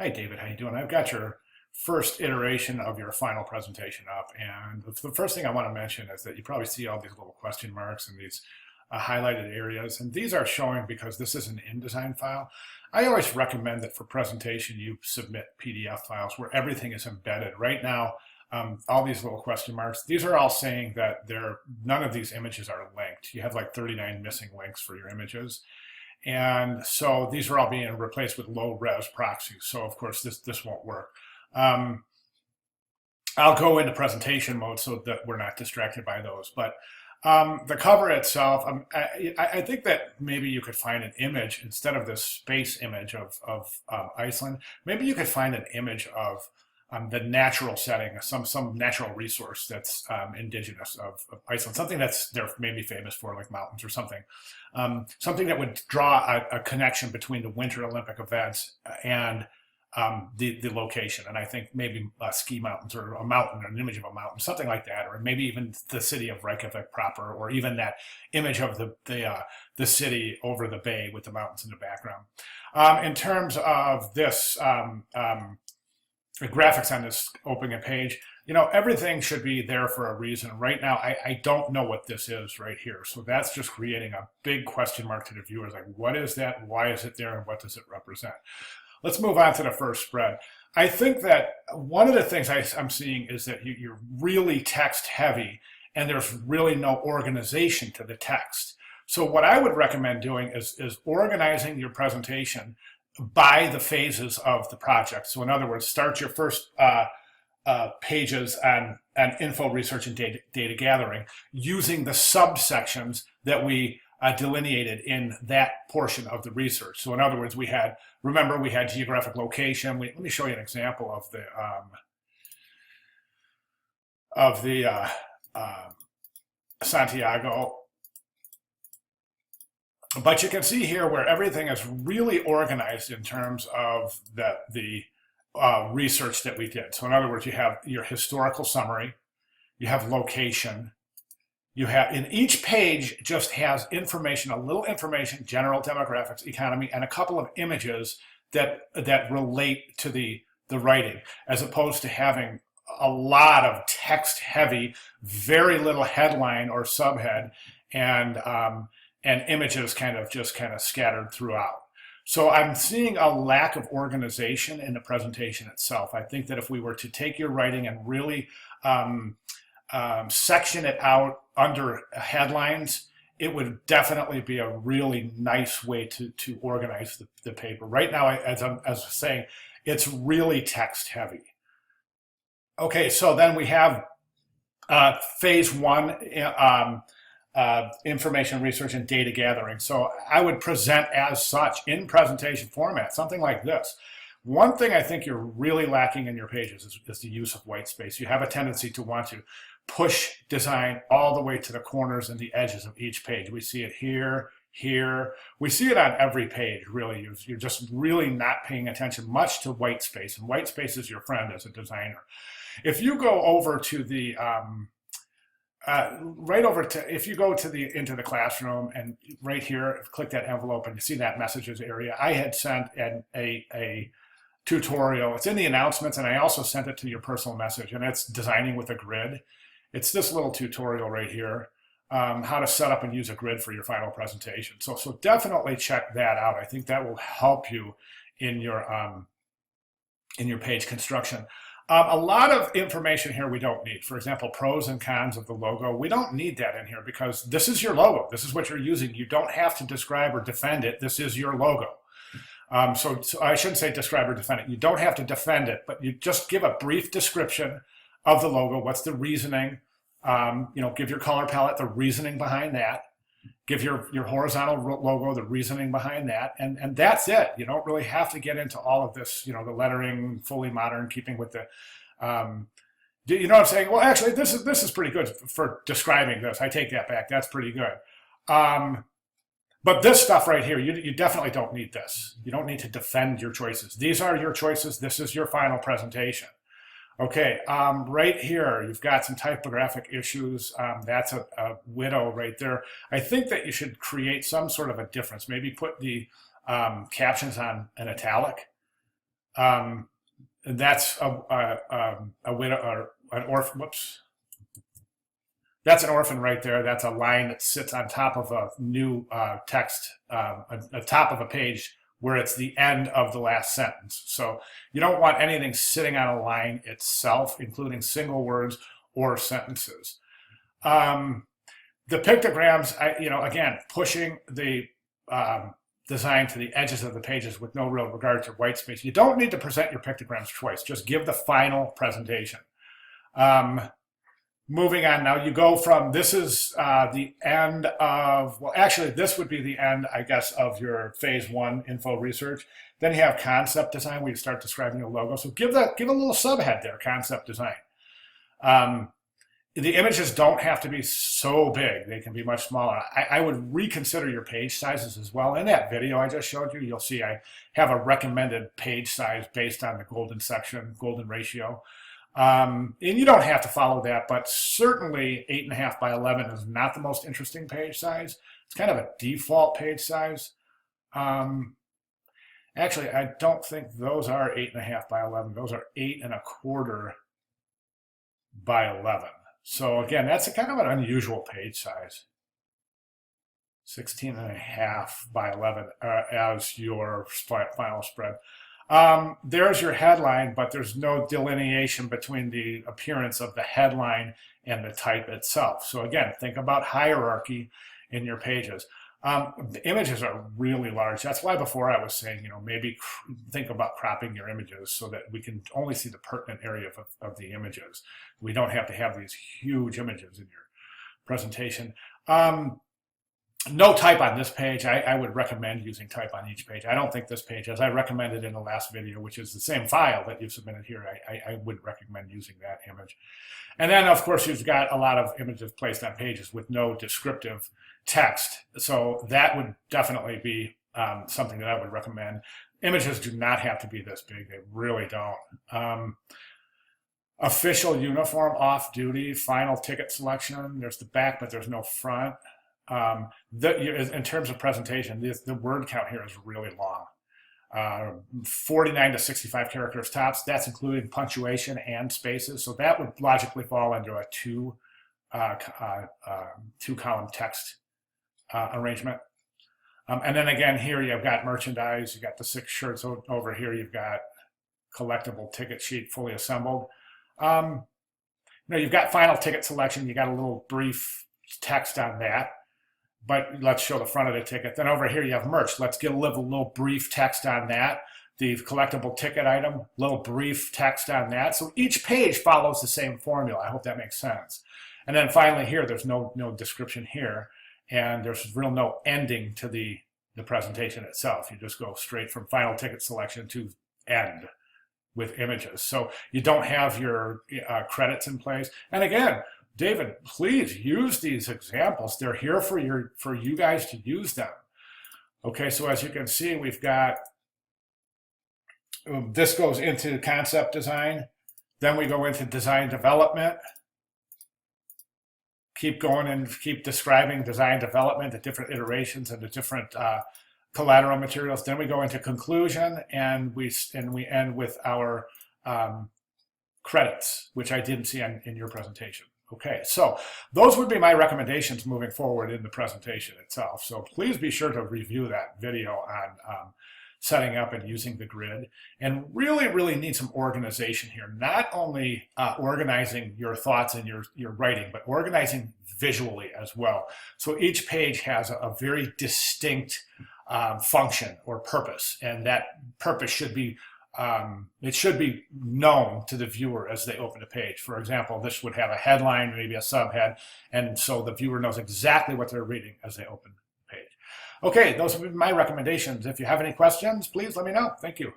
Hi, David. How you doing? I've got your first iteration of your final presentation up, and the first thing I want to mention is that you probably see all these little question marks and these highlighted areas, and these are showing because this is an InDesign file. I always recommend that for presentation you submit PDF files where everything is embedded. Right now, all these little question marks, these are all saying that none of these images are linked. You have like 39 missing links for your images. And so these are all being replaced with low res proxies. So of course this won't work. Um, I'll go into presentation mode so that we're not distracted by those. But the cover itself, I think that maybe you could find an image instead of this space image of Iceland. Maybe you could find an image of the natural setting, some natural resource that's indigenous of Iceland, something that's they're maybe famous for, like mountains or something. Something that would draw a connection between the Winter Olympic events and the location. And I think maybe ski mountains or a mountain, or an image of a mountain, something like that, or maybe even the city of Reykjavik proper, or even that image of the city over the bay with the mountains in the background. In terms of this, the graphics on this opening page, everything should be there for a reason. Right now, I don't know what this is right here. So that's just creating a big question mark to the viewers. Like, what is that? Why is it there? And what does it represent? Let's move on to the first spread. I think that one of the things I'm seeing is that you're really text heavy and there's really no organization to the text. So what I would recommend doing is organizing your presentation by the phases of the project. So in other words, start your first pages on info research and data gathering using the subsections that we delineated in that portion of the research. So in other words, remember we had geographic location. Let me show you an example of the Santiago. But you can see here where everything is really organized in terms of the research that we did. So in other words, you have your historical summary, you have location, you have, in each page just has information, a little information, general demographics, economy, and a couple of images that relate to the writing, as opposed to having a lot of text heavy, very little headline or subhead, and images kind of scattered throughout. So I'm seeing a lack of organization in the presentation itself. I think that if we were to take your writing and really section it out under headlines, it would definitely be a really nice way to organize the paper. Right now, as I was saying, it's really text heavy. Okay, so then we have phase one, information research and data gathering. So I would present as such in presentation format, something like this. One thing I think you're really lacking in your pages is the use of white space. You have a tendency to want to push design all the way to the corners and the edges of each page. We see it here, here. We see it on every page, really. You're just really not paying attention much to white space, and white space is your friend as a designer. If you go over to the if you go to into the classroom and right here, click that envelope and you see that messages area, I had sent a tutorial. It's in the announcements, and I also sent it to your personal message, and it's designing with a grid. It's this little tutorial right here, how to set up and use a grid for your final presentation. So definitely check that out. I think that will help you in your page construction. A lot of information here we don't need. For example, pros and cons of the logo. We don't need that in here because this is your logo. This is what you're using. You don't have to describe or defend it. This is your logo. So I shouldn't say describe or defend it. You don't have to defend it, but you just give a brief description of the logo. What's the reasoning? Give your color palette the reasoning behind that. Give your horizontal logo the reasoning behind that, and that's it. You don't really have to get into all of this, the lettering, fully modern, keeping with the, you know what I'm saying? Well, actually, this is pretty good for describing this. I take that back. That's pretty good. But this stuff right here, you definitely don't need this. You don't need to defend your choices. These are your choices. This is your final presentation. Okay, right here, you've got some typographic issues. That's a widow right there. I think that you should create some sort of a difference. Maybe put the captions on an italic. And that's a widow or an orphan. Whoops. That's an orphan right there. That's a line that sits on top of a new text, a top of a page where it's the end of the last sentence. So you don't want anything sitting on a line itself, including single words or sentences. The pictograms, again, pushing the design to the edges of the pages with no real regard to white space. You don't need to present your pictograms twice. Just give the final presentation. Moving on now, you go from, this is the end of, well, actually, this would be the end, I guess, of your phase 1 info research. Then you have concept design, where you start describing your logo. So give a little subhead there, concept design. The images don't have to be so big. They can be much smaller. I would reconsider your page sizes as well. In that video I just showed you, you'll see I have a recommended page size based on the golden section, golden ratio. And you don't have to follow that, but certainly 8.5 by 11 is not the most interesting page size. It's kind of a default page size. Actually, I don't think those are 8.5 by 11. Those are 8.25 by 11. So again, that's a kind of an unusual page size. 16.5 by 11 as your final spread. There's your headline, but there's no delineation between the appearance of the headline and the type itself. So again, think about hierarchy in your pages. The images are really large. That's why before I was saying, maybe think about cropping your images so that we can only see the pertinent area of the images. We don't have to have these huge images in your presentation. No type on this page. I would recommend using type on each page. I don't think this page, as I recommended in the last video, which is the same file that you've submitted here, I would recommend using that image. And then, of course, you've got a lot of images placed on pages with no descriptive text. So that would definitely be something that I would recommend. Images do not have to be this big. They really don't. Official uniform, off-duty, final ticket selection. There's the back, but there's no front. In terms of presentation, the word count here is really long. 49 to 65 characters tops. That's including punctuation and spaces. So that would logically fall under a two-column text arrangement. And then again, here you've got merchandise. You've got the 6 shirts over here. You've got collectible ticket sheet fully assembled. You've got final ticket selection. You got a little brief text on that. But let's show the front of the ticket. Then over here you have merch. Let's get a little brief text on that. The collectible ticket item, little brief text on that. So each page follows the same formula. I hope that makes sense. And then finally here, there's no description here. And there's no ending to the presentation itself. You just go straight from final ticket selection to end with images. So you don't have your credits in place. And again, David, please use these examples. They're here for you guys to use them. Okay, so as you can see, we've got, this goes into concept design. Then we go into design development. Keep going and keep describing design development, the different iterations and the different collateral materials. Then we go into conclusion, and we end with our credits, which I didn't see in your presentation. Okay, so those would be my recommendations moving forward in the presentation itself. So please be sure to review that video on setting up and using the grid, and really need some organization here. Not only organizing your thoughts and your writing, but organizing visually as well. So each page has a very distinct function or purpose, and that purpose should be it should be known to the viewer as they open the page. For example, this would have a headline, maybe a subhead, and so the viewer knows exactly what they're reading as they open the page. Okay, those would be my recommendations. If you have any questions, please let me know. Thank you.